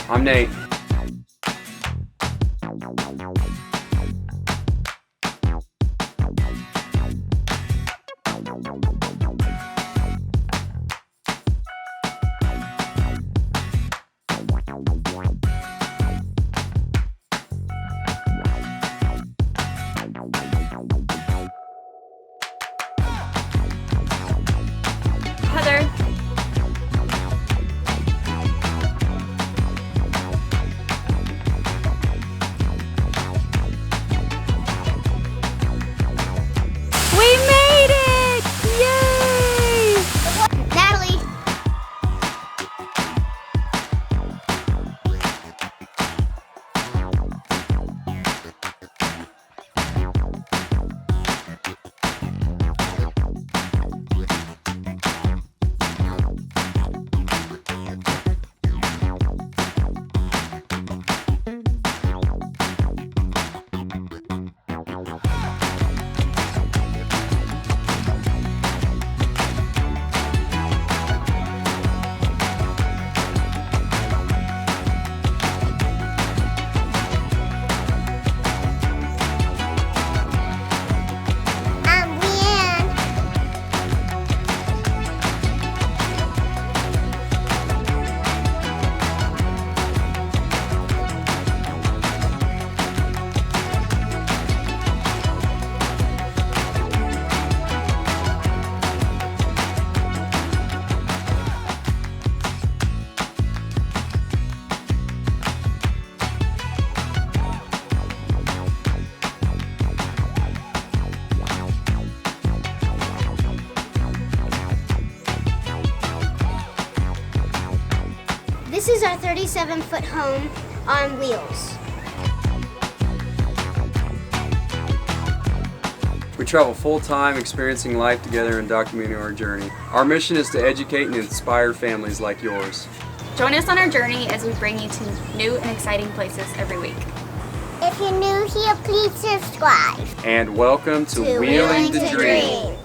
I'm Nate. Heather. We made it! Yay! Natalie. This is our 37-foot home on wheels. We travel full-time, experiencing life together and documenting our journey. Our mission is to educate and inspire families like yours. Join us on our journey as we bring you to new and exciting places every week. If you're new here, please subscribe. And welcome to Wheeling to Dream.